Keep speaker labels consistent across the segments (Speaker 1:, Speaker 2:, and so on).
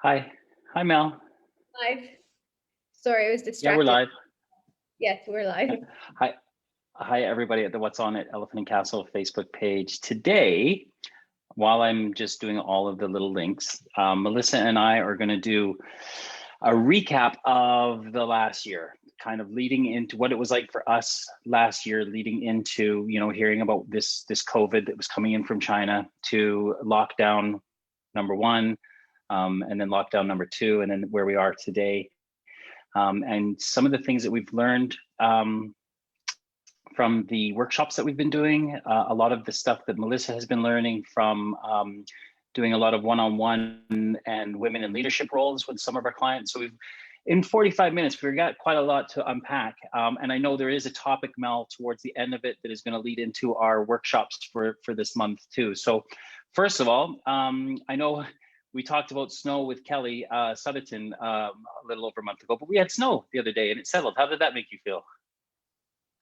Speaker 1: Hi. Hi, Mel.
Speaker 2: Live. Sorry, I was
Speaker 1: Yeah, we're
Speaker 2: distracted.
Speaker 1: live.
Speaker 2: Yes, we're live.
Speaker 1: Yeah. Hi. Hi, everybody at the What's On at Elephant and Castle Facebook page. Today, while I'm just doing all of the little links, Melissa and I are going to do a recap of the last year, kind of leading into what it was like for us last year, leading into, hearing about this COVID that was coming in from China, to lockdown number one, and then lockdown number two, and then where we are today. And some of the things that we've learned from the workshops that we've been doing, a lot of the stuff that Melissa has been learning from doing a lot of one-on-one and women in leadership roles with some of our clients. So in 45 minutes, we've got quite a lot to unpack. And I know there is a topic, Mel, towards the end of it that is going to lead into our workshops for this month too. So first of all, I know we talked about snow with Kelly Sutherton a little over a month ago, but we had snow the other day and it settled. How did that make you feel?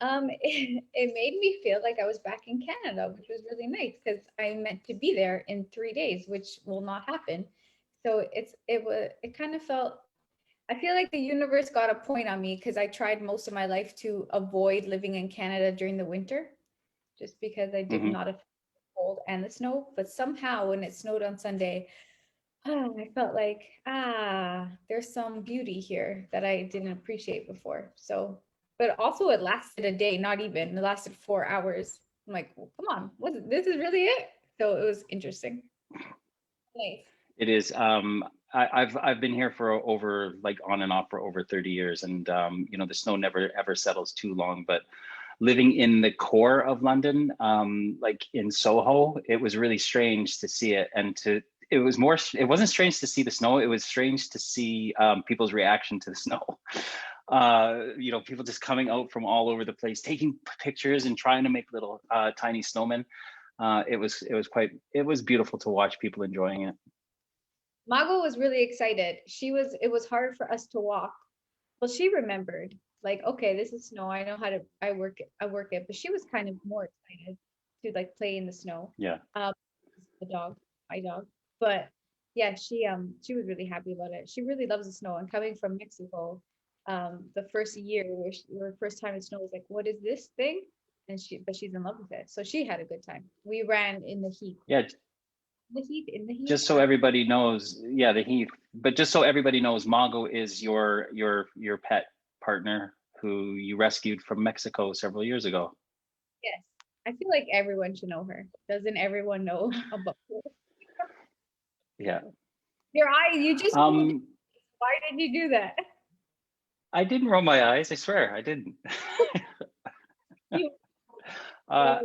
Speaker 2: It made me feel like I was back in Canada, which was really nice because I meant to be there in 3 days, which will not happen. So it kind of felt. I feel like the universe got a point on me because I tried most of my life to avoid living in Canada during the winter, just because I did
Speaker 1: Mm-hmm.
Speaker 2: not have the cold and the snow. But somehow, when it snowed on Sunday, I felt like, there's some beauty here that I didn't appreciate before. So, but also it lasted a day, not even, it lasted 4 hours. I'm like, well, come on, this is really it? So it was interesting. Nice.
Speaker 1: It is. I've been here for over, like, on and off for over 30 years, and the snow never ever settles too long. But living in the core of London, like in Soho, it was really strange to see it, and it was more. It wasn't strange to see the snow. It was strange to see people's reaction to the snow. People just coming out from all over the place, taking pictures and trying to make little tiny snowmen. It was beautiful to watch people enjoying it.
Speaker 2: Mago was really excited. It was hard for us to walk. Well, she remembered, like, okay, this is snow. I know how to, I work it, but she was kind of more excited to like play in the snow.
Speaker 1: Yeah.
Speaker 2: Um, the dog, my dog. But yeah, she was really happy about it. She really loves the snow. And coming from Mexico, the first year her first time in snow was like, what is this thing? And she's in love with it. So she had a good time. We ran in the heat.
Speaker 1: Yeah.
Speaker 2: In the heat.
Speaker 1: Just so everybody knows, yeah, the Heath. But just so everybody knows, Mago is your pet partner who you rescued from Mexico several years ago.
Speaker 2: Yes. I feel like everyone should know her. Doesn't everyone know about her?
Speaker 1: Yeah.
Speaker 2: Your eye, you just rolled.
Speaker 1: Um,
Speaker 2: Why did you do that?
Speaker 1: I didn't roll my eyes. I swear, I didn't.
Speaker 2: You
Speaker 1: uh,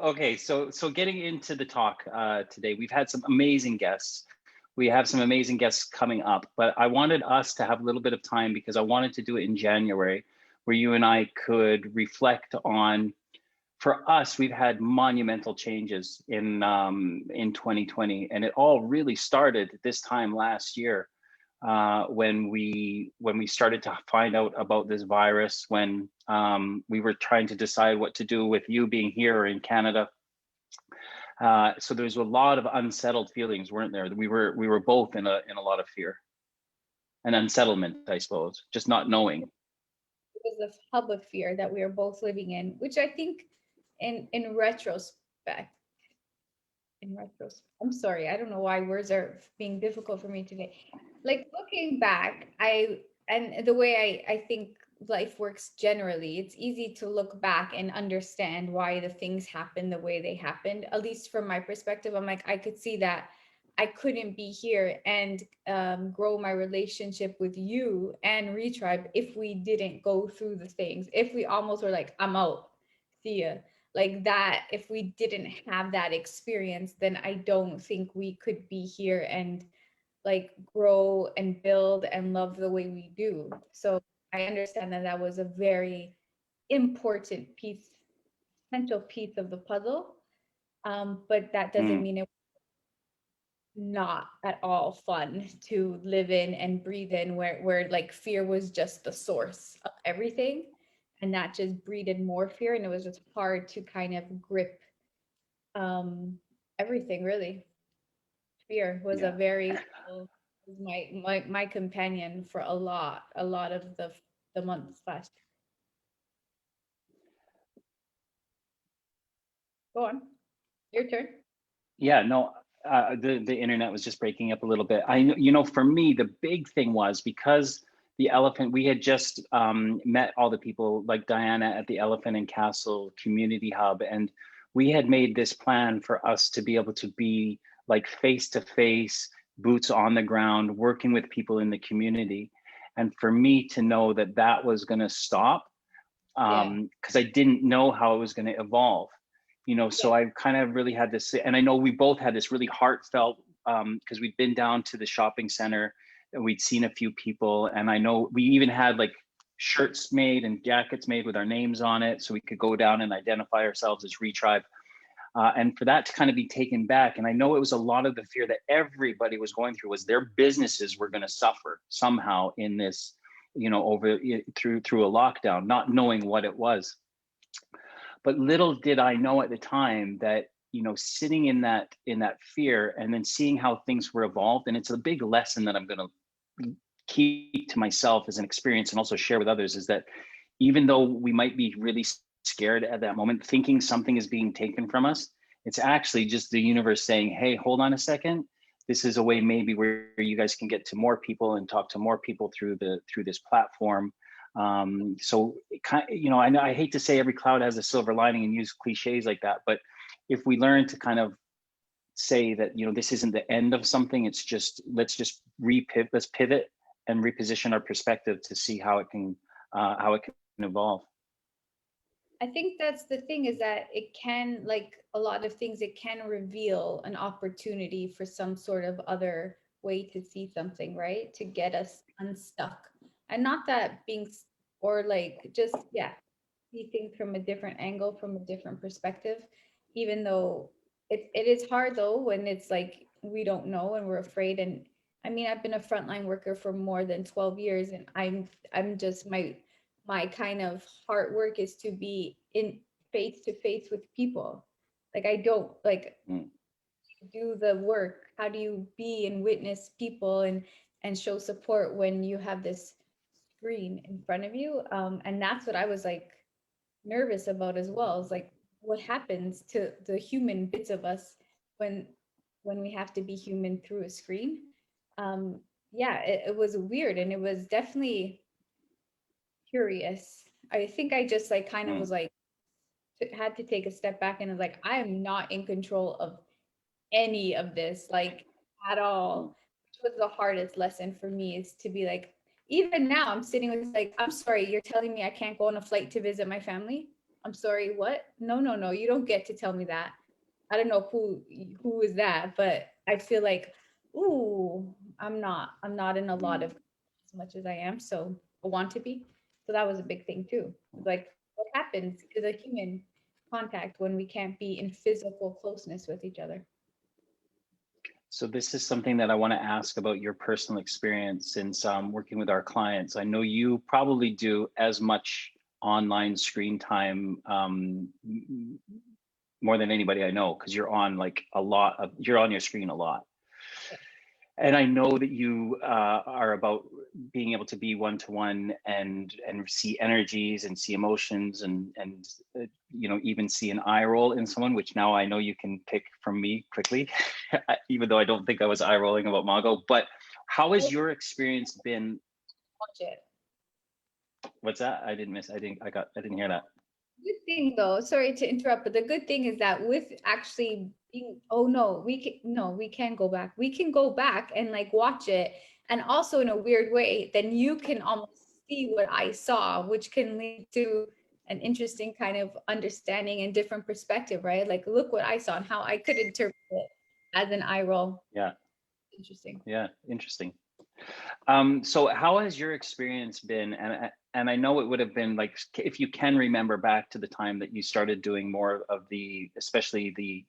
Speaker 1: okay, so getting into the talk today, we've had some amazing guests. We have some amazing guests coming up, but I wanted us to have a little bit of time because I wanted to do it in January, where you and I could reflect on. For us, we've had monumental changes in 2020, and it all really started this time last year when we started to find out about this virus. When we were trying to decide what to do with you being here in Canada. So there's a lot of unsettled feelings, weren't there? We were both in a lot of fear and unsettlement, I suppose, just not knowing.
Speaker 2: was the hub of fear that we are both living in, which I think in retrospect, I'm sorry, I don't know why words are being difficult for me today. Like looking back, and the way I think life works generally, it's easy to look back and understand why the things happened the way they happened. At least from my perspective, I'm like, I could see that I couldn't be here and grow my relationship with you and Retribe if we didn't go through the things. If we almost were like, I'm out, see ya. Like that, if we didn't have that experience, then I don't think we could be here and like grow and build and love the way we do. So I understand that that was a very important piece, essential piece of the puzzle. But that doesn't
Speaker 1: Mm,
Speaker 2: mean it not at all fun to live in and breathe in where like fear was just the source of everything and that just breeded more fear and it was just hard to kind of grip um everything really. Fear was a
Speaker 1: yeah.
Speaker 2: very was my companion for a lot of the months last year. Go on, your turn.
Speaker 1: Yeah, no, the internet was just breaking up a little bit. For me, the big thing was because the elephant, we had just met all the people like Diana at the Elephant and Castle Community Hub, and we had made this plan for us to be able to be like face to face, boots on the ground, working with people in the community. And for me to know that that was going to stop,
Speaker 2: Yeah,
Speaker 1: because I didn't know how it was going to evolve.
Speaker 2: yeah,
Speaker 1: So I kind of really had this, and I know we both had this really heartfelt, because we'd been down to the shopping center and we'd seen a few people, and I know we even had like shirts made and jackets made with our names on it so we could go down and identify ourselves as Retribe. And for that to kind of be taken back, and I know it was a lot of the fear that everybody was going through, was their businesses were going to suffer somehow in this, over through a lockdown, not knowing what it was. But little did I know at the time that, sitting in that fear and then seeing how things were evolved, and it's a big lesson that I'm going to keep to myself as an experience and also share with others, is that even though we might be really scared at that moment, thinking something is being taken from us, it's actually just the universe saying, hey, hold on a second, this is a way maybe where you guys can get to more people and talk to more people through this platform. So it kind I know I hate to say every cloud has a silver lining and use cliches like that, but if we learn to kind of say that, this isn't the end of something, it's just, let's pivot and reposition our perspective to see how it can evolve.
Speaker 2: I think that's the thing, is that it can, like a lot of things, it can reveal an opportunity for some sort of other way to see something, right? To get us unstuck. And not that or like just, yeah, see things from a different angle, from a different perspective, even though it is hard though when it's like we don't know and we're afraid. And I mean, I've been a frontline worker for more than 12 years, and I'm just my kind of hard work is to be in face to face with people. Like I don't like
Speaker 1: Mm.
Speaker 2: do the work. How do you be and witness people and show support when you have this screen in front of you? And that's what I was like nervous about as well. Is like what happens to the human bits of us when when we have to be human through a screen. Um, yeah, it was weird, and it was definitely curious. I think I just like kind of
Speaker 1: Mm.
Speaker 2: was like had to take a step back and was like, I am not in control of any of this, like at
Speaker 1: Mm.
Speaker 2: all. Which was the hardest lesson for me, is to be like, even now I'm sitting with like, I'm sorry, you're telling me I can't go on a flight to visit my family? I'm sorry, what? No, no, no, you don't get to tell me that. I don't know who is that, but I feel like, ooh, I'm not in a lot
Speaker 1: Mm.
Speaker 2: of as much as I am, so I want to be. So that was a big thing too. Like what happens to the human contact when we can't be in physical closeness with each other?
Speaker 1: So this is something that I want to ask about your personal experience since working with our clients. I know you probably do as much online screen time, more than anybody I know, because you're on your screen a lot.
Speaker 2: Yeah.
Speaker 1: And I know that you are about being able to be one to one and see energies and see emotions and even see an eye roll in someone, which now I know you can pick from me quickly, even though I don't think I was eye rolling about Mago. But how has
Speaker 2: Watch
Speaker 1: your experience been?
Speaker 2: it.
Speaker 1: What's that? I didn't hear that.
Speaker 2: Good thing though, sorry to interrupt, but the good thing is that with actually being, oh no, we can go back. We can go back and like watch it. And also in a weird way, then you can almost see what I saw, which can lead to an interesting kind of understanding and different perspective, right? Like, look what I saw and how I could interpret it as an eye roll.
Speaker 1: Yeah,
Speaker 2: Interesting.
Speaker 1: yeah, interesting. So how has your experience been? And I know it would have been like, if you can remember back to the time that you started doing more of especially the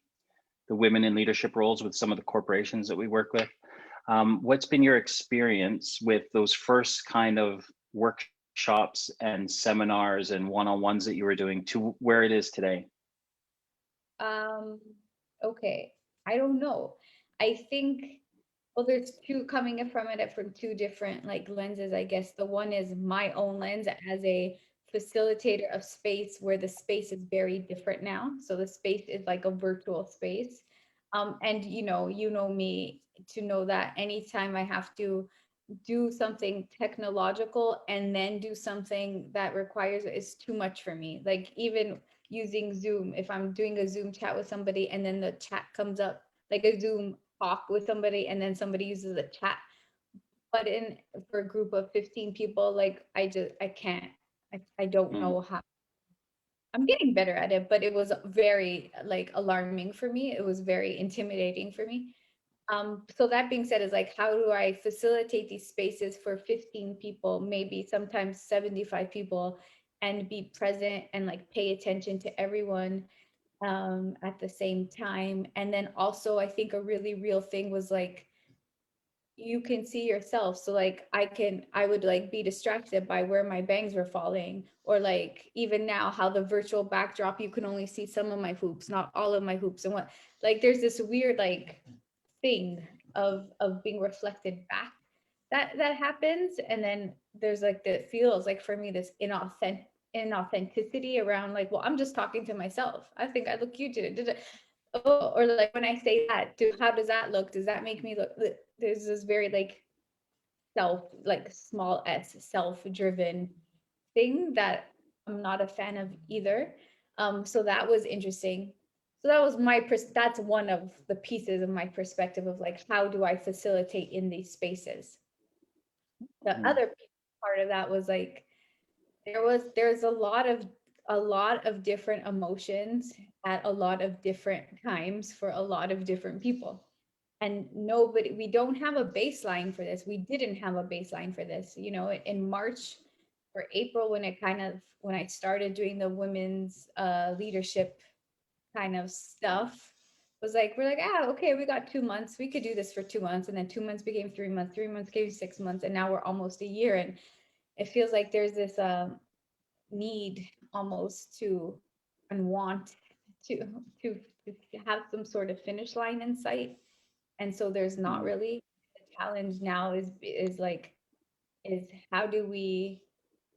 Speaker 1: women in leadership roles with some of the corporations that we work with. What's been your experience with those first kind of workshops and seminars and one-on-ones that you were doing to where it is today?
Speaker 2: Um, okay. I don't know. I think Well, there's two coming in from it from two different like lenses, I guess. The one is my own lens as a facilitator of space where the space is very different now. So the space is like a virtual space. And you know me to know that anytime I have to do something technological and then do something that requires it is too much for me. Like even using Zoom, if I'm doing a Zoom chat with somebody and then the chat comes up, like a Zoom talk with somebody and then somebody uses a chat button for a group of 15 people, like I can't. I don't
Speaker 1: Mm,
Speaker 2: know how. I'm getting better at it, but it was very like alarming for me. It was very intimidating for me. So that being said, is like, how do I facilitate these spaces for 15 people, maybe sometimes 75 people, and be present and like pay attention to everyone at the same time? And then also, I think a really real thing was like, you can see yourself. So like I would like be distracted by where my bangs were falling, or like even now how the virtual backdrop, you can only see some of my hoops, not all of my hoops. And what, like there's this weird like thing of being reflected back that happens. And then there's like the feels like for me this inauthenticity around like, well, I'm just talking to myself. I think I look cute today. Oh, or like when I say that, how does that look? Does that make me look? There's this very like like small s self-driven thing that I'm not a fan of either. So that was interesting. So that was that's one of the pieces of my perspective of like, how do I facilitate in these spaces? The
Speaker 1: mm,
Speaker 2: other part of that was like, there's a lot of different emotions at a lot of different times for a lot of different people. And nobody, we don't have a baseline for this. We didn't have a baseline for this. In March or April, when I started doing the women's leadership kind of stuff, was like, we're like, okay, we got 2 months. We could do this for 2 months. And then 2 months became 3 months, 3 months became 6 months, and now we're almost a year. And it feels like there's this need almost to and want to to to have some sort of finish line in sight. And so there's not
Speaker 1: mm,
Speaker 2: really, the challenge now is how do we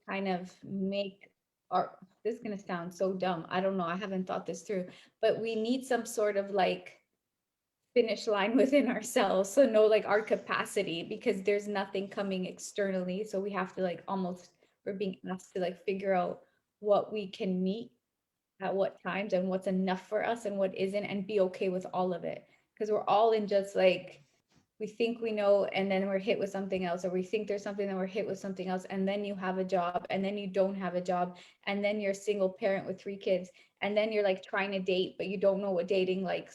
Speaker 2: kind of make our, this is going to sound so dumb, I don't know, I haven't thought this through, but we need some sort of like finish line within ourselves, so know like our capacity, because there's nothing coming externally, so we have to like almost, we're being asked to like figure out what we can meet at what times and what's enough for us and what isn't, and be okay with all of it, because we're all in just like, we think we know and then we're hit with something else, or we think there's something then we're hit with something else, and then you have a job and then you don't have a job, and then you're a single parent with 3 kids, and then you're like trying to date but you don't know what dating like,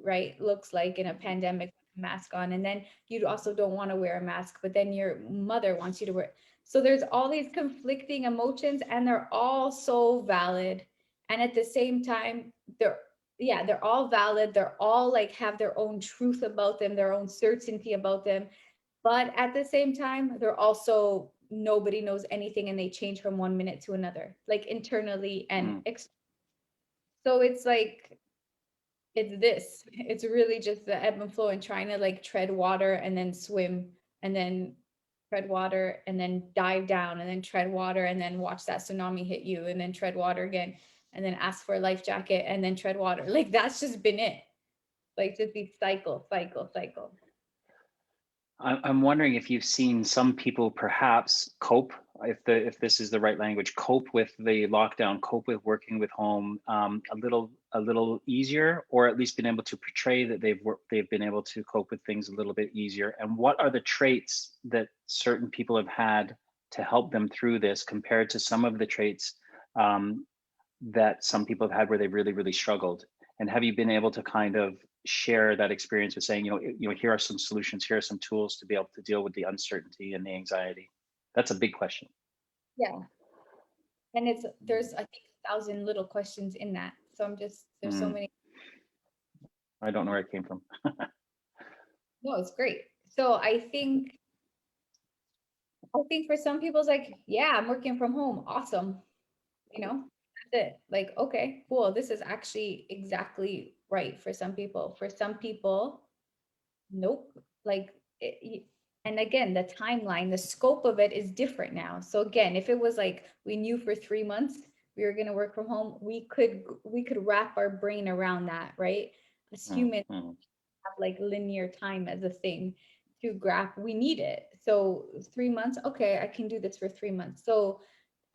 Speaker 2: right, looks like in a pandemic with a mask on, and then you also don't want to wear a mask but then your mother wants you to wear. So there's all these conflicting emotions and they're all so valid, and at the same time they're, yeah, they're all valid, they're all like have their own truth about them, their own certainty about them, but at the same time they're also, nobody knows anything and they change from 1 minute to another, like internally and
Speaker 1: mm.
Speaker 2: so it's like, it's really just the ebb and flow and trying to like tread water and then swim, and then tread water and then dive down and then tread water and then watch that tsunami hit you and then tread water again and then ask for a life jacket and then tread water. Like that's just been it. Like just these cycle.
Speaker 1: I'm wondering if you've seen some people perhaps cope, if this is the right language, cope with the lockdown, cope with working with home a little easier, or at least been able to portray that they've been able to cope with things a little bit easier. And what are the traits that certain people have had to help them through this compared to some of the traits um, that some people have had where they've really struggled? And have you been able to kind of share that experience with saying, here are some solutions, here are some tools to be able to deal with the uncertainty and the anxiety? That's a big question.
Speaker 2: Yeah. And there's I think 1,000 little questions in that. So there's so
Speaker 1: Mm,
Speaker 2: many.
Speaker 1: I don't know where it came from.
Speaker 2: No, it's great. So I think for some people it's like, yeah, I'm working from home. Awesome. That's it. Like, okay, cool. This is actually exactly right for some people. For some people, nope. Like and again, the timeline, the scope of it is different now. So again, if it was like we knew for 3 months we were going to work from home, we could wrap our brain around that, right? As humans
Speaker 1: Mm-hmm.
Speaker 2: have like linear time as a thing to grasp. We need it. So 3 months, okay, I can do this for 3 months. So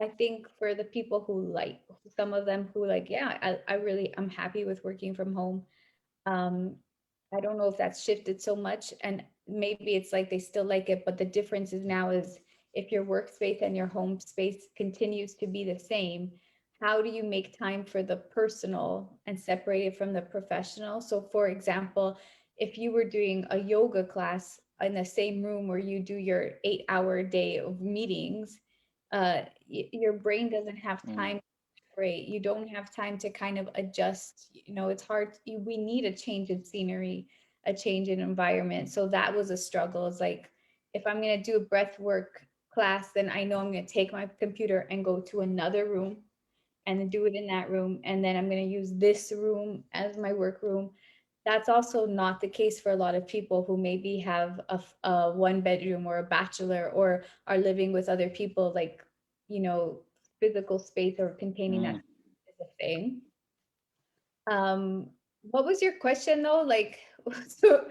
Speaker 2: I think for the people who like, some of them who like, yeah, I'm happy with working from home. um, I don't know if that's shifted so much, and maybe it's like they still like it, but the difference is now is if your workspace and your home space continues to be the same, how do you make time for the personal and separate it from the professional? So for example, if you were doing a yoga class in the same room where you do your 8-hour day of meetings, your brain doesn't have time. Great. You don't have time to kind of adjust. It's hard. We need a change in scenery, a change in environment. So that was a struggle. It's like, if I'm going to do a breath work class, then I know I'm going to take my computer and go to another room and do it in that room. And then I'm going to use this room as my work room. That's also not the case for a lot of people who maybe have a one bedroom or a bachelor or are living with other people, like, you know, physical space or containing that
Speaker 1: Mm-hmm.
Speaker 2: is a thing. What was your question though? Like, so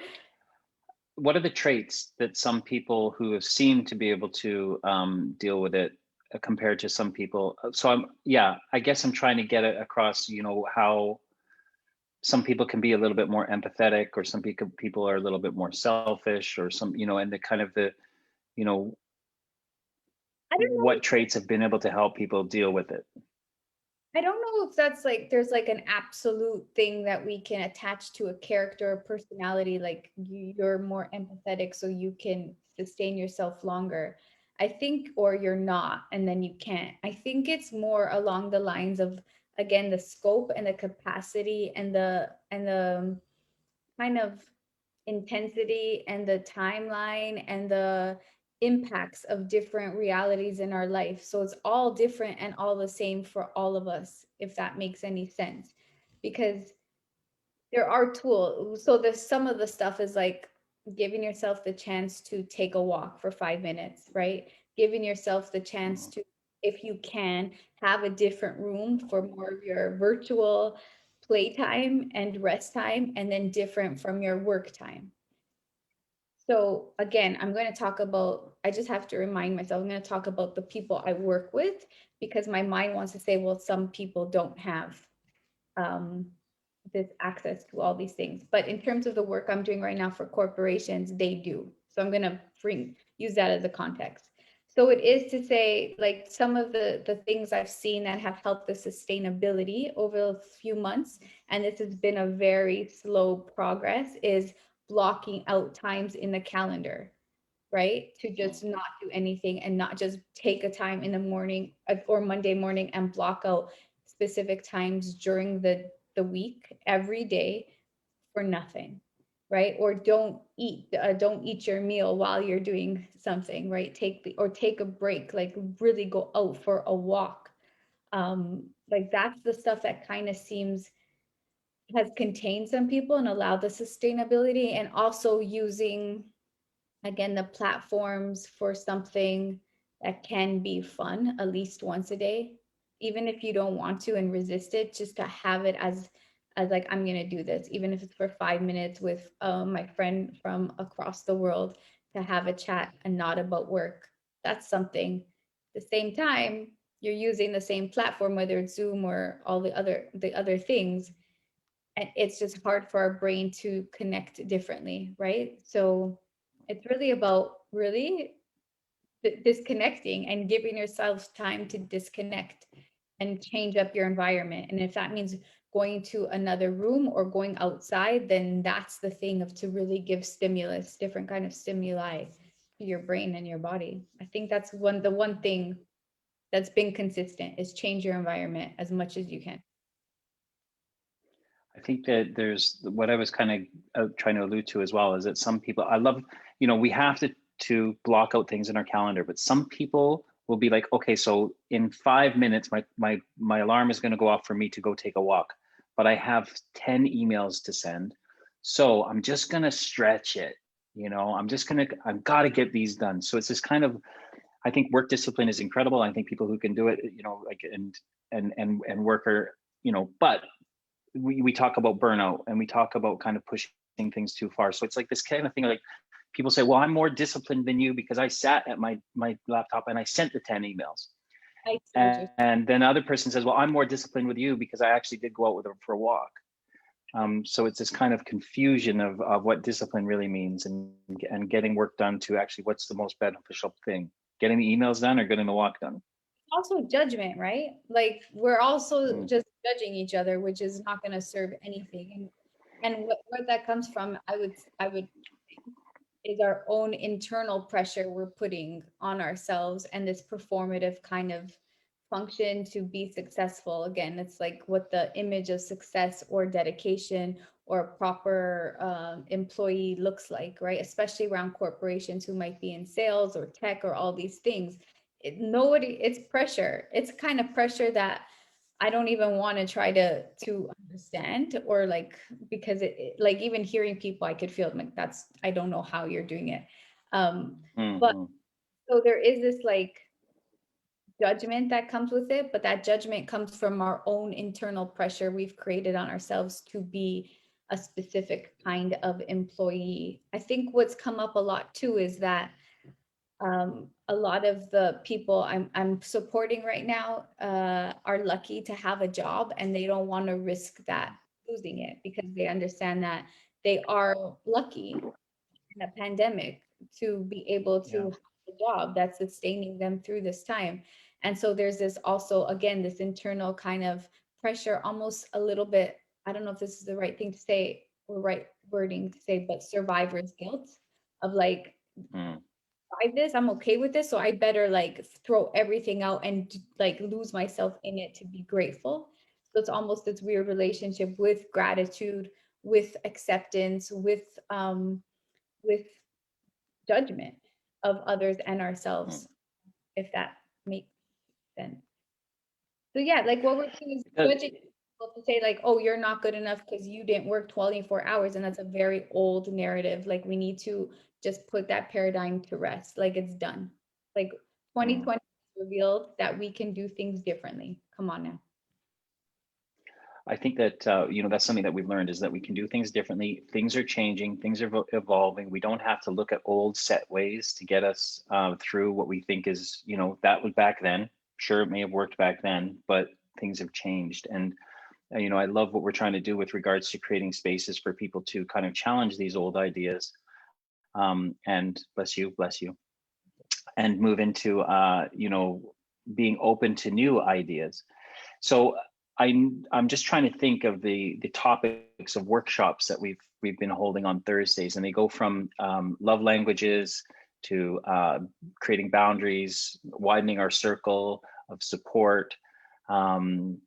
Speaker 1: What are the traits that some people who have seemed to be able to deal with it compared to some people? So yeah, I guess I'm trying to get it across, how some people can be a little bit more empathetic, or some people are a little bit more selfish, or some, and the kind of you know,
Speaker 2: I don't know.
Speaker 1: what traits have been able to help people deal with it.
Speaker 2: I don't know if that's like there's like an absolute thing that we can attach to a character or personality, like you're more empathetic so you can sustain yourself longer. I think, or you're not, and then you can't. I think it's more along the lines of, again, the scope and the capacity and the kind of intensity and the timeline and the impacts of different realities in our life. So it's all different and all the same for all of us, if that makes any sense. Because there are tools. So there's some of the stuff is like giving yourself the chance to take a walk for 5 minutes, right? Giving yourself the chance
Speaker 1: Mhm.
Speaker 2: to, if you can, have a different room for more of your virtual playtime and rest time, and then different from your work time. So again, I'm going to talk about, I just have to remind myself, I'm going to talk about the people I work with, because my mind wants to say, well, some people don't have um, this access to all these things. But in terms of the work I'm doing right now for corporations, they do. So I'm going to use that as a context. So it is to say, like, some of the things I've seen that have helped the sustainability over a few months, and this has been a very slow progress, is blocking out times in the calendar, right? To just not do anything and not just take a time in the morning or Monday morning and block out specific times during the week every day for nothing, right? Or don't eat your meal while you're doing something, right? Take a break, like really go out for a walk. Like that's the stuff that kind of seems has contained some people and allowed the sustainability, and also using, again, the platforms for something that can be fun at least once a day, even if you don't want to and resist it, just to have it as like, I'm going to do this, even if it's for 5 minutes with my friend from across the world, to have a chat and not about work. That's something. At the same time, you're using the same platform, whether it's Zoom or all the other things, and it's just hard for our brain to connect differently, right? So it's really about really disconnecting and giving yourself time to disconnect and change up your environment. And if that means going to another room or going outside, then that's the thing, of to really give stimulus, different kind of stimuli to your brain and your body. I think that's the one thing that's been consistent, is change your environment as much as you can.
Speaker 1: I think that there's what I was kind of trying to allude to as well, is that some people, I love, we have to block out things in our calendar, but some people will be like, okay, so in 5 minutes, my alarm is going to go off for me to go take a walk, but I have 10 emails to send. So I'm just going to stretch it. I've got to get these done. So it's this kind of, I think work discipline is incredible. I think people who can do it, like, and work are, but we talk about burnout, and we talk about kind of pushing things too far. So it's like this kind of thing, like people say, well, I'm more disciplined than you because I sat at my laptop and I sent the 10 emails.
Speaker 2: I see what you're
Speaker 1: And then the other person says, well, I'm more disciplined with you because I actually did go out with her for a walk. So it's this kind of confusion of what discipline really means, and getting work done to actually what's the most beneficial thing, getting the emails done or getting the walk done.
Speaker 2: also judgment, right? Like we're also
Speaker 1: Mm,
Speaker 2: just judging each other, which is not going to serve anything. And what that comes from, I would is our own internal pressure we're putting on ourselves and this performative kind of function to be successful. Again, it's like what the image of success or dedication or a proper employee looks like, right? Especially around corporations who might be in sales or tech or all these things. It's pressure. It's kind of pressure that I don't even want to try to understand, or like, because like even hearing people, I could feel like I don't know how you're doing it. But
Speaker 1: mm-hmm.
Speaker 2: so there is this like judgment that comes with it, but that judgment comes from our own internal pressure we've created on ourselves to be a specific kind of employee. I think what's come up a lot too is that a lot of the people I'm supporting right now are lucky to have a job, and they don't want to risk that losing it because they understand that they are lucky in a pandemic to be able to
Speaker 1: Yeah.
Speaker 2: have a job that's sustaining them through this time. And so there's this also, again, this internal kind of pressure, almost a little bit, I don't know if this is the right thing to say or right wording to say, but survivor's guilt of like,
Speaker 1: Mm.
Speaker 2: this, I'm okay with this, so I better like throw everything out and like lose myself in it to be grateful. So it's almost this weird relationship with gratitude, with acceptance, with judgment of others and
Speaker 1: Mm.
Speaker 2: ourselves, if that makes sense. So yeah, like what we're doing is
Speaker 1: It does.
Speaker 2: judging people to say like, oh, you're not good enough because you didn't work 24 hours. And that's a very old narrative. Like we need to just put that paradigm to rest. Like it's done. Like
Speaker 1: Mm.
Speaker 2: 2020 revealed that we can do things differently. Come on now.
Speaker 1: I think that that's something that we've learned, is that we can do things differently. Things are changing, things are evolving. We don't have to look at old set ways to get us through what we think is, that was back then. Sure, it may have worked back then, but things have changed. And I love what we're trying to do with regards to creating spaces for people to kind of challenge these old ideas, and bless you, and move into being open to new ideas. So I'm just trying to think of the topics of workshops that we've been holding on Thursdays, and they go from love languages to creating boundaries, widening our circle of support, um,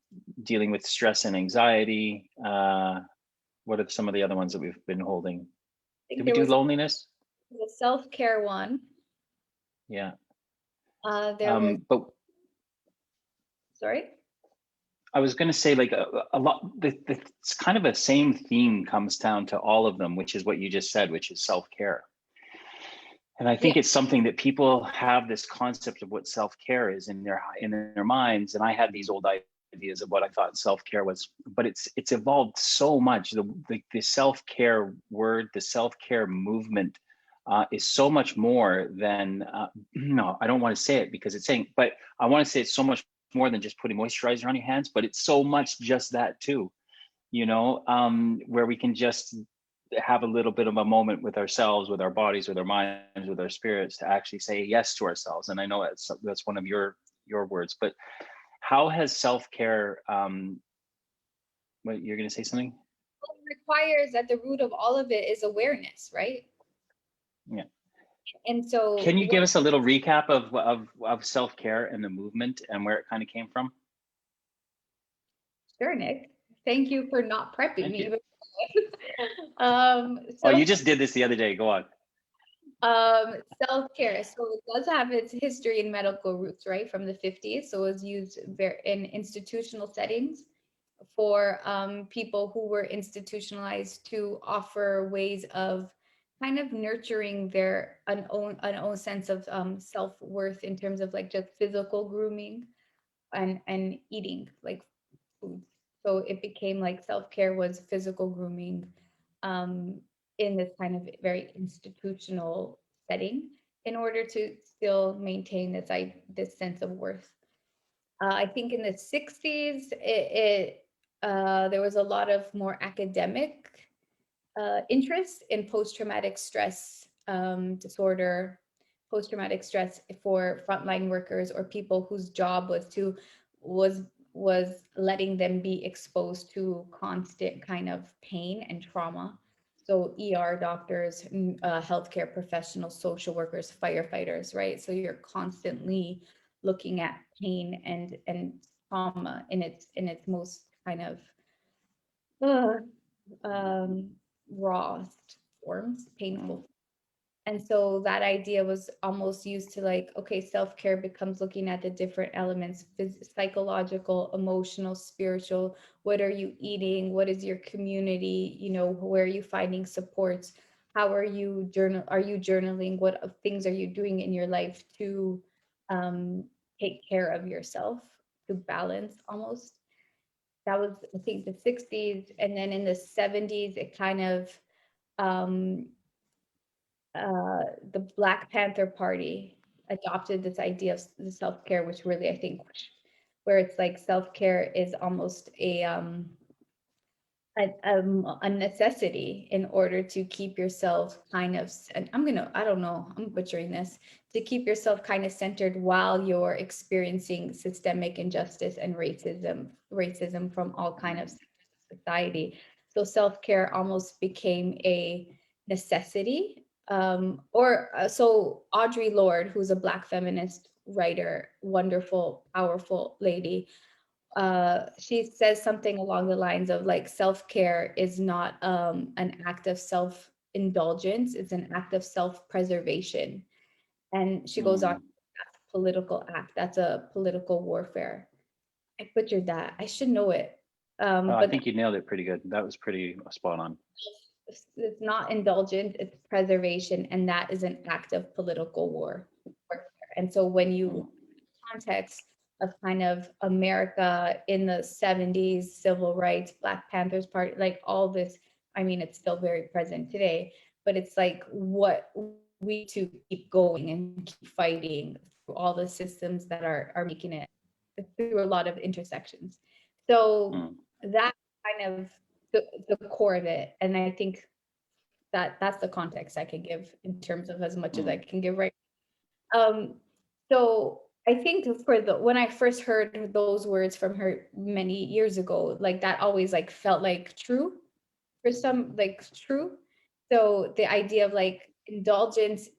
Speaker 1: dealing with stress and anxiety. What are some of the other ones that we've been holding?
Speaker 2: I think
Speaker 1: Did we
Speaker 2: there
Speaker 1: do
Speaker 2: was
Speaker 1: loneliness?
Speaker 2: the self-care one.
Speaker 1: Yeah.
Speaker 2: There was,
Speaker 1: But
Speaker 2: sorry.
Speaker 1: I was going to say, like a lot, it's kind of a same theme comes down to all of them, which is what you just said, which is self-care. And I
Speaker 2: Yeah.
Speaker 1: think it's something that people have this concept of what self-care is in their minds. And I had these old ideas of what I thought self-care was, but it's evolved so much. The self-care word, the self-care movement is so much more than no, I don't want to say it because it's saying, but I want to say it's so much more than just putting moisturizer on your hands, but it's so much just that too, where we can just have a little bit of a moment with ourselves, with our bodies, with our minds, with our spirits, to actually say yes to ourselves. And I know that's one of your words, but how has self-care, what, you're going to say something?
Speaker 2: Well, it requires at the root of all of it is awareness, right?
Speaker 1: Yeah.
Speaker 2: And so
Speaker 1: Can you
Speaker 2: what
Speaker 1: give us a little recap of self-care and the movement and where it kind of came from?
Speaker 2: Sure, Nick. Thank you for not prepping
Speaker 1: Thank
Speaker 2: me.
Speaker 1: you. Oh,
Speaker 2: So
Speaker 1: you just did this the other day. Go on.
Speaker 2: um, self-care. So it does have its history in medical roots, right? From the 50s. So it was used in institutional settings for people who were institutionalized to offer ways of kind of nurturing their own sense of self-worth in terms of like just physical grooming and eating like foods. So it became like self-care was physical grooming um, in this kind of very institutional setting in order to still maintain this sense of worth. I think in the 60s, there was a lot of more academic interest in post-traumatic stress disorder, post-traumatic stress for frontline workers or people whose job was was letting them be exposed to constant kind of pain and trauma. So ER doctors, healthcare professionals, social workers, firefighters, right? So you're constantly looking at pain and trauma in its most kind of uh, um, rawest forms,
Speaker 1: Mm.
Speaker 2: painful. And so that idea was almost used to like, okay, self care becomes looking at the different elements psychological, emotional, spiritual. What are you eating? What is your community? You know, where are you finding supports? How are you journal? Are you journaling? What things are you doing in your life to um, take care of yourself, to balance almost? That was I think the 60s, and then in the 70s it kind of um the Black Panther Party adopted this idea of the self-care, which really I think where it's like self-care is almost a necessity in order to keep yourself kind of and I don't know, I'm butchering this, to keep yourself kind of centered while you're experiencing systemic injustice and racism from all kind of sectors of society. So self-care almost became a necessity. Or so Audre Lorde, who's a Black feminist writer, wonderful powerful lady, she says something along the lines of like self-care is not an act of self-indulgence, it's an act of self-preservation. And she goes on,
Speaker 1: Mm.
Speaker 2: that's a political act, that's a political warfare. I butchered that, I should know it.
Speaker 1: Oh, I
Speaker 2: But
Speaker 1: think you nailed it pretty good. That was pretty spot on.
Speaker 2: it's not indulgence, it's preservation, and that is an act of political warfare. And so when
Speaker 1: Mm.
Speaker 2: you context of kind of America in the 70s, civil rights, Black Panthers Party, like all this, I mean, it's still very present today, but it's like what we to keep going and keep fighting through all the systems that are making it through a lot of intersections. So
Speaker 1: Mm.
Speaker 2: that kind of the core of it. And I think that that's the context I can give in terms of as much as I
Speaker 1: Mm.
Speaker 2: can give right. Um, so I think for the when I first heard those words from her many years ago, like that always like felt like true for some, like true. So the idea of like indulgence,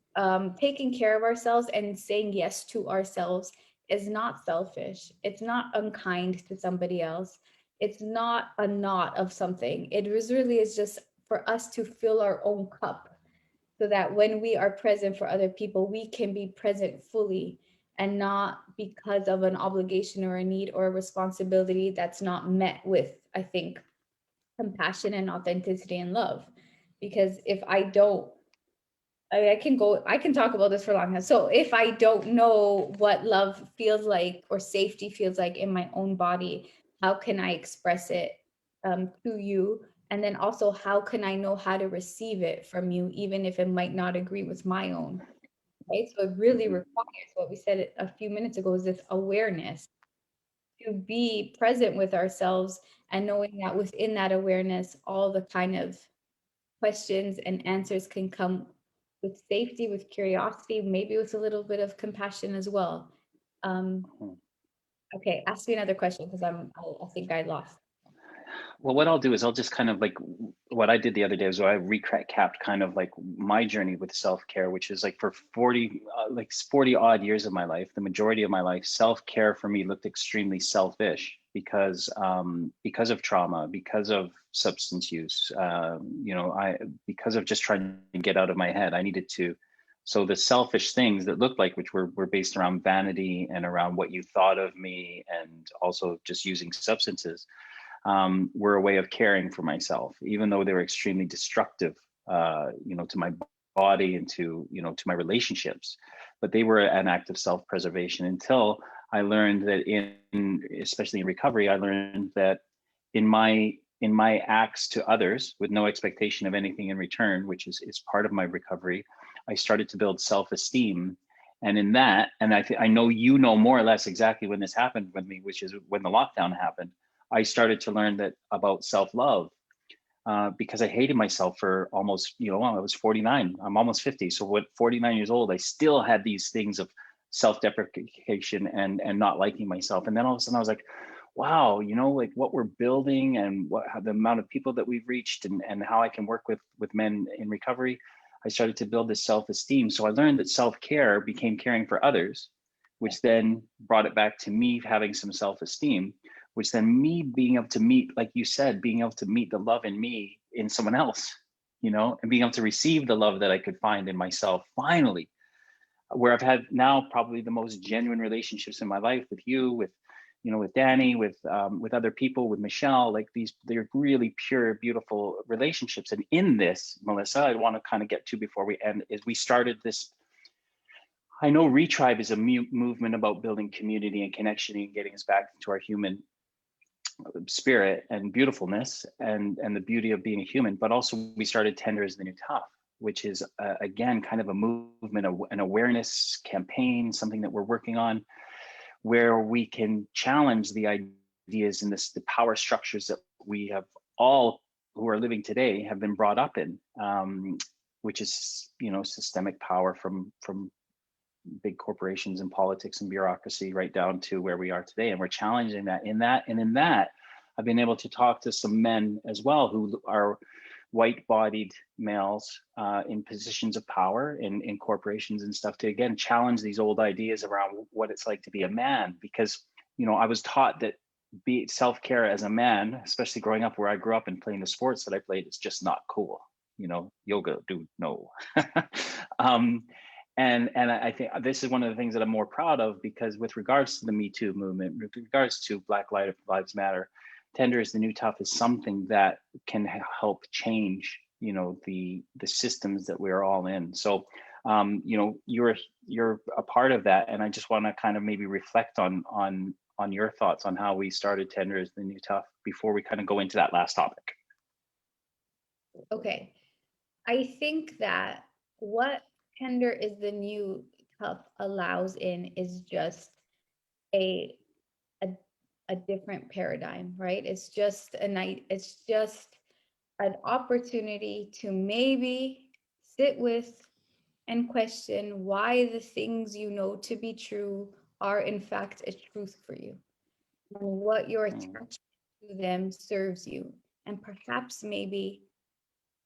Speaker 2: taking care of ourselves and saying yes to ourselves is not selfish. It's not unkind to somebody else. It's not a knot of something. It was really is just for us to fill our own cup so that when we are present for other people, we can be present fully and not because of an obligation or a need or a responsibility that's not met with, I think, compassion and authenticity and love. Because if I don't, I can talk about this for a long time. So if I don't know what love feels like or safety feels like in my own body, how can I express it to you? And then also, how can I know how to receive it from you, even if it might not agree with my own, right? So it really
Speaker 1: Mhm.
Speaker 2: requires what we said a few minutes ago is this awareness to be present with ourselves and knowing that within that awareness, all the kind of questions and answers can come with safety, with curiosity, maybe with a little bit of compassion as well. Um,
Speaker 1: Mhm.
Speaker 2: okay, ask me another question because I think I lost.
Speaker 1: Well, what I'll do is I'll just kind of like what I did the other day was I recapped kind of like my journey with self-care, which is like for 40, like 40 odd years of my life, the majority of my life, self-care for me looked extremely selfish because of trauma, because of substance use, because of just trying to get out of my head. I needed to, so the selfish things that looked like, which were based around vanity and around what you thought of me and also just using substances were a way of caring for myself, even though they were extremely destructive. to my body and to my relationships. But they were an act of self-preservation until I learned that especially in recovery, I learned that in my acts to others with no expectation of anything in return, which is part of my recovery, I started to build self-esteem. And in that, and I know you know more or less exactly when this happened with me, which is when the lockdown happened. I started to learn that about self-love, because I hated myself for almost, I was 49, I'm almost 50. So what, 49 years old, I still had these things of self-deprecation and not liking myself. And then all of a sudden I was like, wow, like what we're building and how the amount of people that we've reached and how I can work with men in recovery. I started to build this self-esteem. So I learned that self-care became caring for others, which then brought it back to me having some self-esteem, which then me being able to meet, like you said, being able to meet the love in me in someone else, and being able to receive the love that I could find in myself finally, where I've had now probably the most genuine relationships in my life with you, with Danny, with other people, with Michelle. Like they're really pure, beautiful relationships. And in this, Melissa, I want to kind of get to before we end is we started this. I know Retribe is a movement about building community and connection and getting us back into our human spirit and beautifulness and the beauty of being a human. But also we started Tender is the New Tough, which is again kind of a movement, an awareness campaign, something that we're working on, where we can challenge the ideas and the power structures that we have all who are living today have been brought up in, which is systemic power from big corporations and politics and bureaucracy right down to where we are today. And we're challenging that. In that I've been able to talk to some men as well who are white-bodied males in positions of power in corporations and stuff, to again challenge these old ideas around what it's like to be a man. Because I was taught that self-care as a man, especially growing up where I grew up and playing the sports that I played, it's just not cool. Yoga, dude, no. And I think this is one of the things that I'm more proud of, because with regards to the Me Too movement, with regards to Black Lives Matter, Tender is the New Tough is something that can help change, the systems that we're all in. So, you're a part of that, and I just want to kind of maybe reflect on your thoughts on how we started Tender is the New Tough before we kind of go into that last topic.
Speaker 2: Okay. I think that what Tender is the New Tough allows in is just a a, a different paradigm, right? It's just an opportunity to maybe sit with and question why the things you know to be true are in fact a truth for you, and what your attachment to them serves you. And perhaps maybe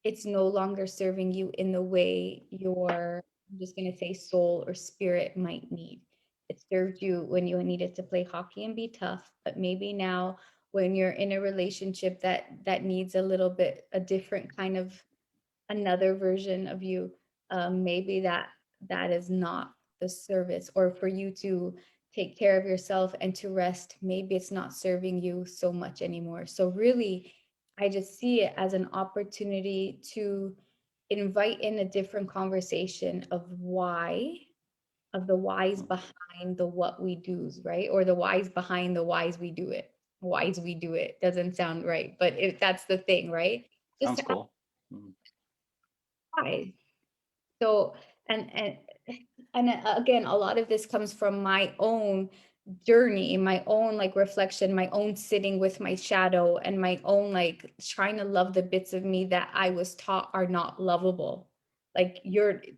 Speaker 2: it's no longer serving you in the way your, I'm just going to say, soul or spirit might need. It served you when you needed to play hockey and be tough, but maybe now when you're in a relationship that needs a little bit a different kind of another version of you, maybe that is not the service. Or for you to take care of yourself and to rest, maybe it's not serving you so much anymore. So really, I just see it as an opportunity to invite in a different conversation of the whys behind the what we do's, right? Or the whys behind the whys we do it. Whys we do it doesn't sound right, but if that's the thing, right? Just
Speaker 1: Sounds
Speaker 2: to ask
Speaker 1: cool. Mm.
Speaker 2: why. So, and again, a lot of this comes from my own journey, my own like reflection, my own sitting with my shadow, and my own like trying to love the bits of me that I was taught are not lovable. Like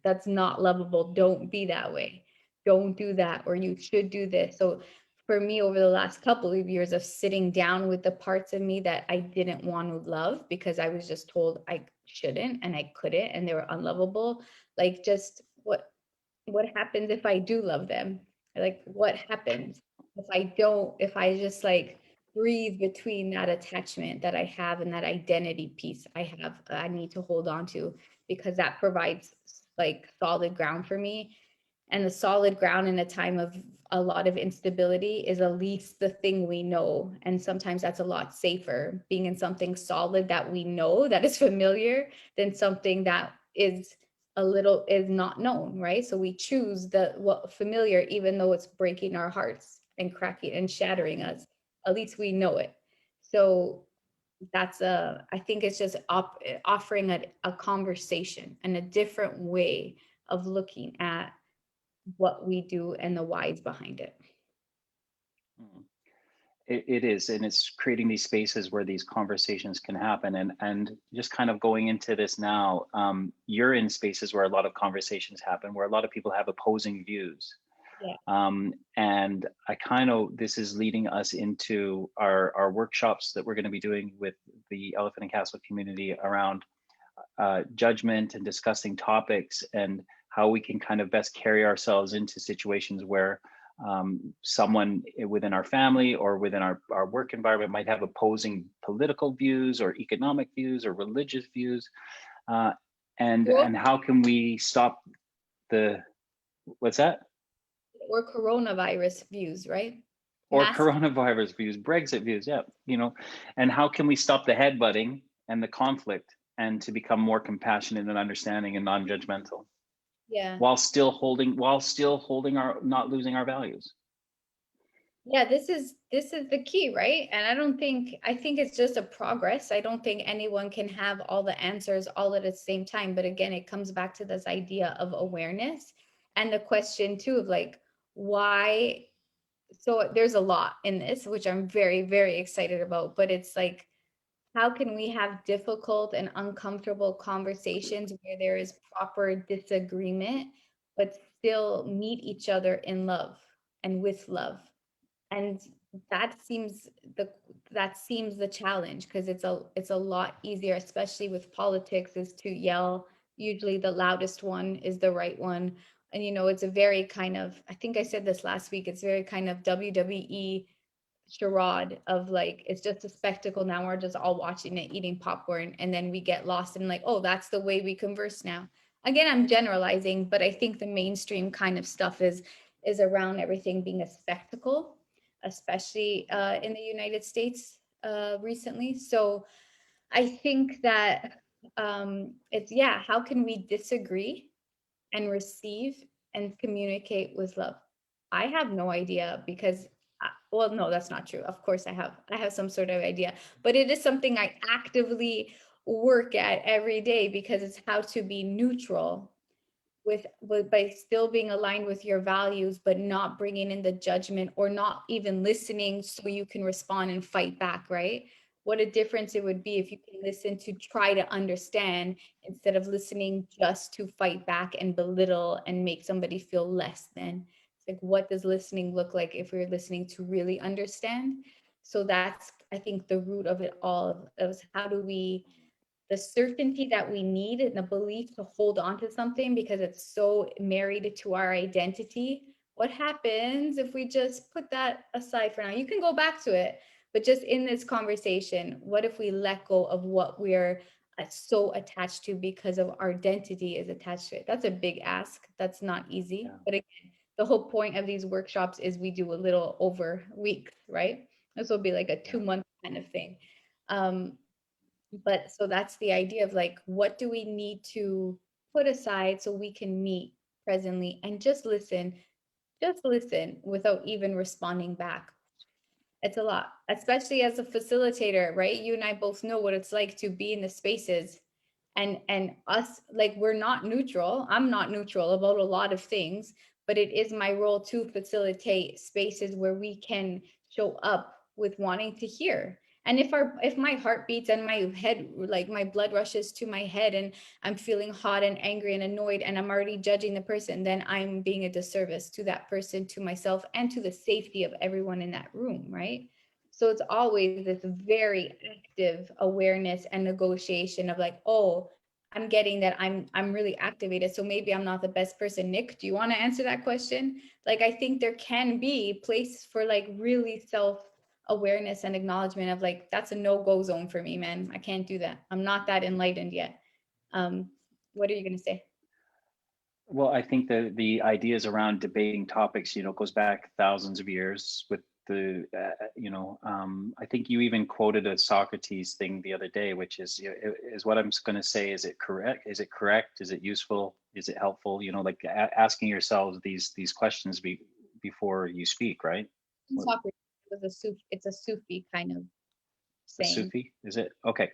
Speaker 2: that's not lovable. Don't be that way. Don't do that, or you should do this. So for me, over the last couple of years of sitting down with the parts of me that I didn't want to love because I was just told I shouldn't and I couldn't and they were unlovable, like just what happens if I do love them? Like what happens if I don't, if I just like breathe between that attachment that I have and that identity piece I need to hold on to, because that provides like solid ground for me. And the solid ground in a time of a lot of instability is at least the thing we know. And sometimes that's a lot safer being in something solid that we know, that is familiar, than something that is a little is not known, right? So we choose the what familiar, even though it's breaking our hearts and cracking and shattering us. At least we know it. So that's a I think it's just offering a conversation and a different way of looking at what we do and the whys behind it.
Speaker 1: Mm. It is, and it's creating these spaces where these conversations can happen. And just kind of going into this now, you're in spaces where a lot of conversations happen, where a lot of people have opposing views.
Speaker 2: Yeah.
Speaker 1: And I kind of this is leading us into our workshops that we're going to be doing with the Elephant and Castle community around judgment and discussing topics and how we can kind of best carry ourselves into situations where someone within our family or within our work environment might have opposing political views or economic views or religious views. Uh, and how can we stop the what's that?
Speaker 2: Or coronavirus views, right?
Speaker 1: Or
Speaker 2: Mass.
Speaker 1: coronavirus views, Brexit views, yeah, and how can we stop the headbutting and the conflict and to become more compassionate and understanding and non-judgmental
Speaker 2: Yeah.
Speaker 1: while still holding our not losing our values.
Speaker 2: Yeah, this is the key, right? And I think it's just a progress. I don't think anyone can have all the answers all at the same time. But again, it comes back to this idea of awareness and the question too of like why. So there's a lot in this, which I'm very, very excited about. But it's like, how can we have difficult and uncomfortable conversations where there is proper disagreement, but still meet each other in love and with love? And that seems the that seems the challenge because it's a lot easier, especially with politics, is to yell. Usually the loudest one is the right one. And it's a very kind of, I think I said this last week, it's very kind of WWE charade of like it's just a spectacle. Now we're just all watching it, eating popcorn, and then we get lost in like, oh, that's the way we converse now. Again, I'm generalizing, but I think the mainstream kind of stuff is around everything being a spectacle, especially in the United States recently. So I think that it's, yeah, how can we disagree and receive and communicate with love? I have no idea because well, no, that's not true. Of course I have some sort of idea, but it is something I actively work at every day because it's how to be neutral with by still being aligned with your values, but not bringing in the judgment or not even listening so you can respond and fight back, right? What a difference it would be if you can listen to try to understand instead of listening just to fight back and belittle and make somebody feel less than. It's like, what does listening look like if we're listening to really understand? So that's, I think, the root of it all, of how do we, the certainty that we need and the belief to hold on to something because it's so married to our identity. What happens if we just put that aside for now? You can go back to it, but just in this conversation, what if we let go of what we're so attached to because of our identity is attached to it? That's a big ask. That's not easy.
Speaker 1: Yeah,
Speaker 2: But again, the whole point of these workshops is we do a little over weeks, right? This will be like a
Speaker 1: yeah.
Speaker 2: 2 month kind of thing. Um, but so that's the idea of like, what do we need to put aside so we can meet presently and just listen without even responding back. It's a lot, especially as a facilitator, right? You and I both know what it's like to be in the spaces and us, like, we're not neutral. I'm not neutral about a lot of things, but it is my role to facilitate spaces where we can show up with wanting to hear. And if my heart beats and my head, like my blood rushes to my head and I'm feeling hot and angry and annoyed and I'm already judging the person, then I'm being a disservice to that person, to myself, and to the safety of everyone in that room, right? So it's always this very active awareness and negotiation of like, oh, I'm getting that I'm really activated. So maybe I'm not the best person. Nick, do you want to answer that question? Like, I think there can be place for like really self awareness and acknowledgement of like, that's a no-go zone for me, man. I can't do that. I'm not that enlightened yet. Um, what are you gonna say?
Speaker 1: Well, I think the ideas around debating topics, goes back thousands of years with I think you even quoted a Socrates thing the other day, which is what I'm going to say. Is it correct? Is it correct? Is it useful? Is it helpful? Like asking yourselves these questions before you speak, right? What,
Speaker 2: Socrates was it's a Sufi kind of
Speaker 1: a
Speaker 2: saying.
Speaker 1: Sufi, is it? Okay.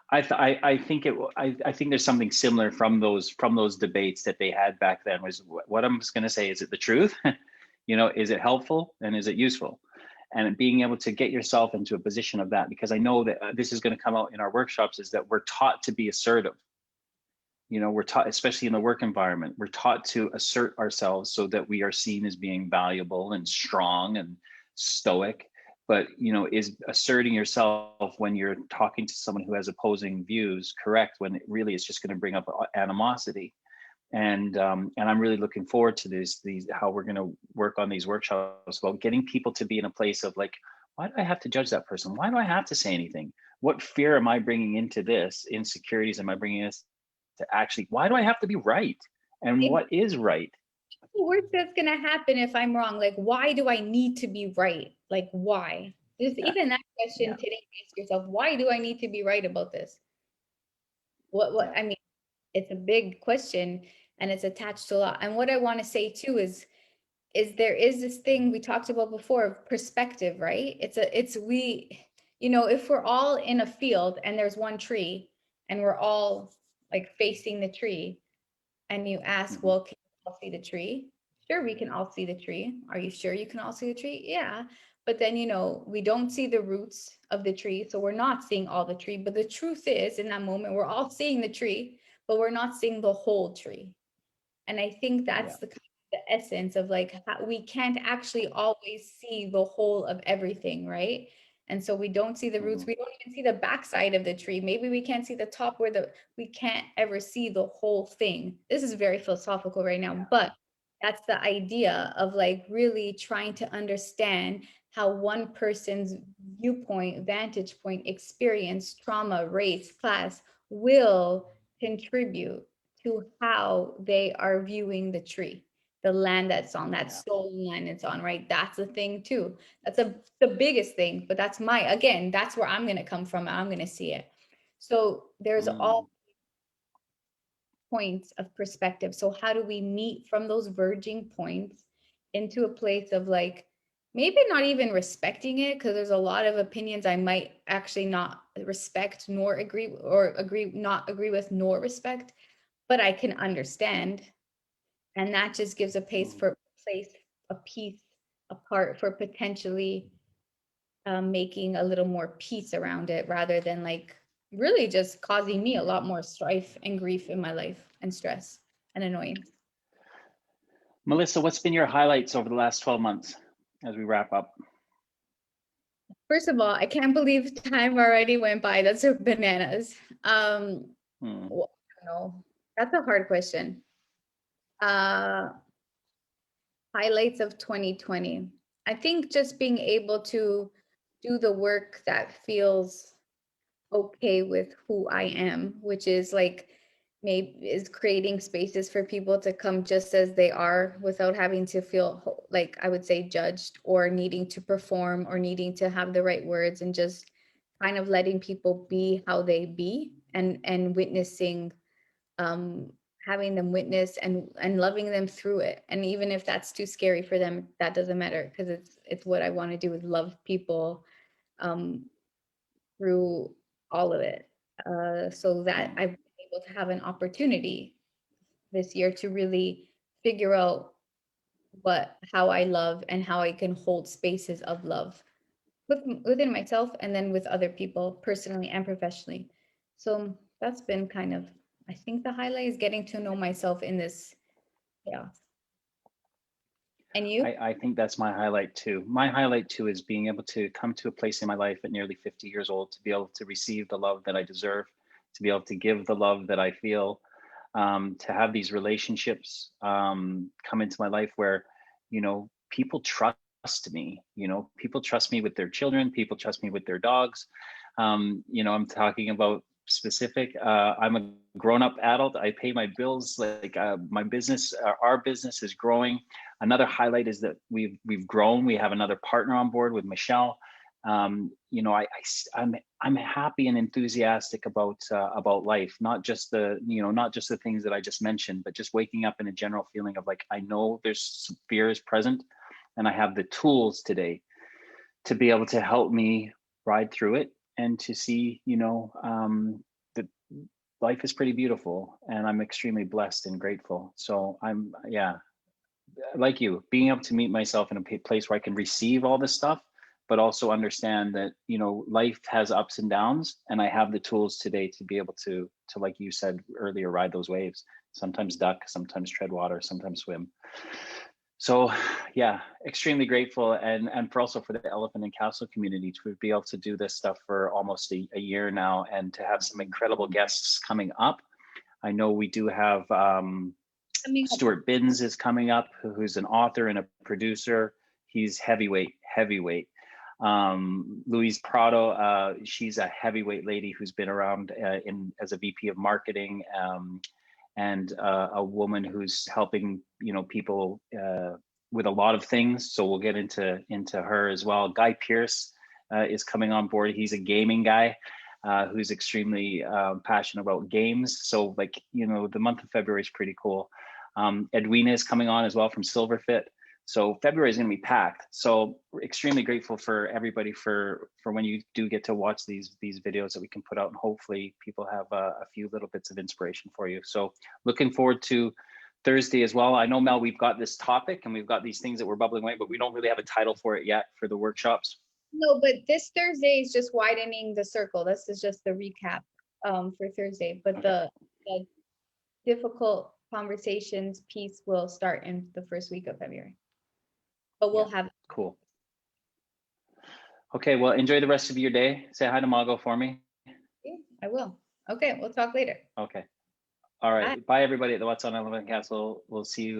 Speaker 1: I think I think there's something similar from those debates that they had back then. Was what I'm just going to say. Is it the truth? Is it helpful and is it useful? And being able to get yourself into a position of that, because I know that this is going to come out in our workshops, is that we're taught to be assertive. We're taught, especially in the work environment, we're taught to assert ourselves so that we are seen as being valuable and strong and stoic. But is asserting yourself when you're talking to someone who has opposing views correct, when it really is just going to bring up animosity? And I'm really looking forward to these how we're going to work on these workshops about getting people to be in a place of like, why do I have to judge that person? Why do I have to say anything? What fear am I bringing into this? Insecurities am I bringing this to actually? Why do I have to be right? And
Speaker 2: It's
Speaker 1: what is right?
Speaker 2: the worst that's gonna happen if I'm wrong. Like, why do I need to be right? Like, why? Just
Speaker 1: Yeah,
Speaker 2: even that question
Speaker 1: yeah,
Speaker 2: today, ask yourself, why do I need to be right about this? What
Speaker 1: yeah.
Speaker 2: I mean, it's a big question and it's attached to a lot. And what I want to say too is there is this thing we talked about before of perspective, right? If we're all in a field and there's one tree and we're all like facing the tree and you ask,
Speaker 1: Mhm.
Speaker 2: well, can you all see the tree? Sure, we can all see the tree. Are you sure you can all see the tree? Yeah. But then, we don't see the roots of the tree. So we're not seeing all the tree. But the truth is, in that moment, we're all seeing the tree, but we're not seeing the whole tree. And I think
Speaker 1: Yeah.
Speaker 2: that's the essence of like how we can't actually always see the whole of everything, right? And so we don't see the roots.
Speaker 1: Mhm.
Speaker 2: We don't even see the backside of the tree. Maybe we can't see the top we can't ever see the whole thing. This is very philosophical right now,
Speaker 1: Yeah.
Speaker 2: but that's the idea of like really trying to understand how one person's viewpoint, vantage point, experience, trauma, race, class will contribute to how they are viewing the tree, the land that's on, that
Speaker 1: Yeah.
Speaker 2: stolen land it's on, right? That's a thing too. That's the biggest thing, but again, that's where I'm going to come from. I'm going to see it. So there's all
Speaker 1: Mm.
Speaker 2: points of perspective. So how do we meet from those verging points into a place of like, maybe not even respecting it, because there's a lot of opinions I might actually not respect nor agree, or not agree with nor respect, but I can understand. And that just gives a
Speaker 1: Mm.
Speaker 2: place, a piece apart for potentially making a little more peace around it, rather than like really just causing me a lot more strife and grief in my life and stress and annoyance.
Speaker 1: Melissa, what's been your highlights over the last 12 months as we wrap up?
Speaker 2: First of all, I can't believe time already went by. That's so bananas.
Speaker 1: Hmm.
Speaker 2: Well, I don't know. That's a hard question. Uh, Highlights of 2020. I think just being able to do the work that feels okay with who I am, which is like maybe is creating spaces for people to come just as they are without having to feel like I would say judged or needing to perform or needing to have the right words, and just kind of letting people be how they be, and witnessing, um having them witness and loving them through it. And even if that's too scary for them, that doesn't matter, because it's what I want to do, is love people um through all of it. So that
Speaker 1: Hmm.
Speaker 2: I've been able to have an opportunity this year to really figure out how I love and how I can hold spaces of love within myself and then with other people, personally and professionally. So that's been kind of, I think the highlight is getting to know myself in this chaos. And you?
Speaker 1: I think that's my highlight too. My highlight too is being able to come to a place in my life at nearly 50 years old to be able to receive the love that I deserve, to be able to give the love that I feel, to have these relationships come into my life where, people trust me. People trust me with their children. People trust me with their dogs. I'm talking about specific. I'm a grown-up adult. I pay my bills. Like my business, our business is growing. Another highlight is that we've grown. We have another partner on board with Michelle. You know, I'm happy and enthusiastic about life, not just the, you know, not just the things that I just mentioned, but just waking up in a general feeling of like, I know there's some fear is present, and I have the tools today to be able to help me ride through it, and to see, you know, that life is pretty beautiful, and I'm extremely blessed and grateful. So I'm, yeah, like you, being able to meet myself in a place where I can receive all this stuff, but also understand that, you know, life has ups and downs, and I have the tools today to be able to, like you said earlier, ride those waves. Sometimes duck, sometimes tread water, sometimes swim. So yeah, extremely grateful, and for also for the Elephant and Castle community to be able to do this stuff for almost a year now, and to have some incredible guests coming up. I know we do have
Speaker 2: I mean,
Speaker 1: Stuart Binns is coming up, who's an author and a producer. He's heavyweight. Louise Prado, she's a heavyweight lady who's been around in as a VP of marketing, and a woman who's helping, you know, people with a lot of things. So we'll get into her as well. Guy Pearce is coming on board. He's a gaming guy. Who's extremely passionate about games. So, like, you know, the month of February is pretty cool. Edwina is coming on as well from Silverfit. So February is going to be packed. So we're extremely grateful for everybody for when you do get to watch these videos that we can put out, and hopefully people have a few little bits of inspiration for you. So looking forward to Thursday as well. I know, Mel, we've got this topic and we've got these things that we're bubbling away, but we don't really have a title for it yet for the workshops.
Speaker 2: no, but this Thursday is just widening the circle. This is just the recap for Thursday. But
Speaker 1: Okay.
Speaker 2: the difficult conversations piece will start in the first week of February. But
Speaker 1: Yeah,
Speaker 2: we'll have.
Speaker 1: cool. Okay, well, enjoy the rest of your day. Say hi to Margot for me.
Speaker 2: Yeah, I will. Okay, we'll talk later.
Speaker 1: Okay. All
Speaker 2: Bye.
Speaker 1: right. Bye, everybody at the What's on Elephant Castle. We'll see you